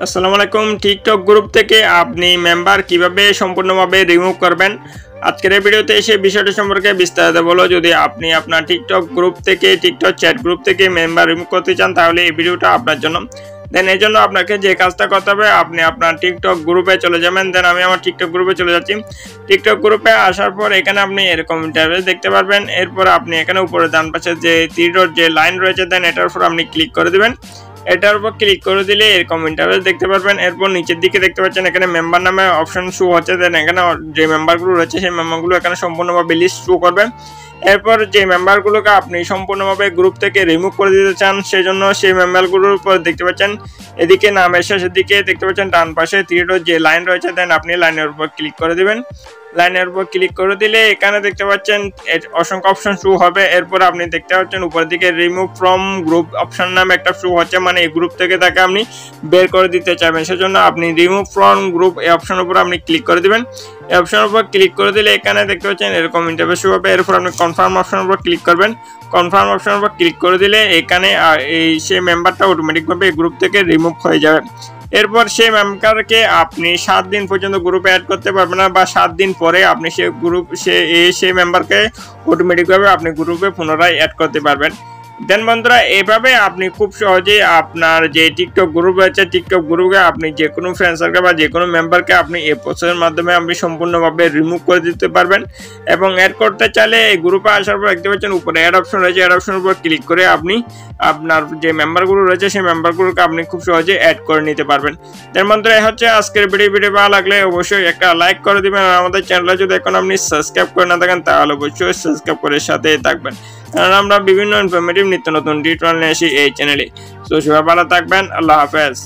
আসসালামু আলাইকুম। TikTok group থেকে আপনি মেম্বার কিভাবে সম্পূর্ণভাবে রিমুভ করবেন, আজকের এই ভিডিওতে এসে বিষয়টি সম্পর্কে বিস্তারিত বলো। যদি আপনি আপনার টিকটক গ্রুপ থেকে টিকটক চ্যাট গ্রুপ থেকে মেম্বার রিমুভ করতে চান তাহলে এই ভিডিওটা আপনার জন্য। দেন এই জন্য আপনাকে যে কাজটা করতে হবে, আপনি আপনার টিকটক গ্রুপে চলে যাবেন। দেন আমি আমার টিকটক গ্রুপে চলে যাচ্ছি। টিকটক গ্রুপে আসার পর এখানে আপনি এরকম ইন্টারফেস দেখতে পারবেন। এরপর আপনি এখানে উপরে ডান পাশে যে তীর যে লাইন রয়েছে, দেন এটার উপর আপনি ক্লিক করে দেবেন। এটার উপর ক্লিক করে দিলে এরকম ইন্টারফেস দেখতে পারবেন। এরপর নিচের দিকে দেখতে পাচ্ছেন এখানে মেম্বার নামে অপশন শো হচ্ছে। দেন এখানে যে মেম্বারগুলো রয়েছে সেই মেম্বারগুলো এখানে সম্পূর্ণভাবে লিস্ট শো করবে। এরপর যে মেম্বারগুলোকে আপনি সম্পূর্ণভাবে গ্রুপ থেকে রিমুভ করে দিতে চান, সেই জন্য সেই মেম্বারগুলোর উপর দেখতে পাচ্ছেন এদিকে নামের শেষের দিকে দেখতে পাচ্ছেন ডান পাশে তীরের যে লাইন রয়েছে, দেন আপনি লাইনের উপর ক্লিক করে দেবেন। লাইনের উপর ক্লিক করে দিলে এখানে দেখতে পাচ্ছেন অসংখ্য অপশন শো হবে। এরপর আপনি দেখতে পাচ্ছেন উপর দিকে রিমুভ ফ্রম গ্রুপ অপশন নামে একটা শো হচ্ছে, মানে এই গ্রুপ থেকে তাকে আপনি বের করে দিতে চাইবেন। সেজন্য আপনি রিমুভ ফ্রম গ্রুপ এই অপশনের উপর আপনি ক্লিক করে দিবেন। এই অপশনের উপর ক্লিক করে দিলে এখানে দেখতে পাচ্ছেন এরকম ইন্টারফেস শো হবে। এরপর আপনি কনফার্ম অপশনের উপর ক্লিক করবেন। কনফার্ম অপশনের উপর ক্লিক করে দিলে এখানে এই সেই মেম্বারটা অটোমেটিকভাবে এই গ্রুপ থেকে রিমুভ হয়ে যাবে। এরপর সেই মেম্বারকে আপনি 7 দিন পর্যন্ত গ্রুপে অ্যাড করতে পারবেন না, বা 7 দিন পরে আপনি সেই মেম্বারকে অটোমেটিকভাবে আপনি গ্রুপে পুনরায় অ্যাড করতে পারবেন। দেন বন্ধুরা, এভাবে আপনি খুব সহজেই আপনার যে টিকটক গ্রুপ আছে টিকটক গ্রুপে আপনি যে কোনো ফ্রেন্ড সার্কেল বা যে কোনো মেম্বারকে আপনি এই প্রসেসের মাধ্যমে আপনি সম্পূর্ণভাবে রিমুভ করে দিতে পারবেন। এবং অ্যাড করতে চাইলে এই গ্রুপে আসার পর দেখতে পাচ্ছেন উপরে অ্যাড অপশন রয়েছে। অ্যাড অপশনের উপর ক্লিক করে আপনি আপনার যে মেম্বারগুলো রয়েছে সেই মেম্বারগুলোকে আপনি খুব সহজে অ্যাড করে নিতে পারবেন। দেন বন্ধুরা, এই হচ্ছে আজকের ভিডিও ভালো লাগলে অবশ্যই একটা লাইক করে দিবেন। আর আমাদের চ্যানেলে যদি এখন আপনি সাবস্ক্রাইব করে না থাকেন তাহলে অবশ্যই সাবস্ক্রাইব করে সাথে থাকবেন, কারণ আমরা বিভিন্ন ইনফরমেটিভ নিত্য নতুন টিউটোরিয়াল নিয়ে আসি এই চ্যানেলে। তো সবাই ভালো থাকবেন। আল্লাহ হাফেজ।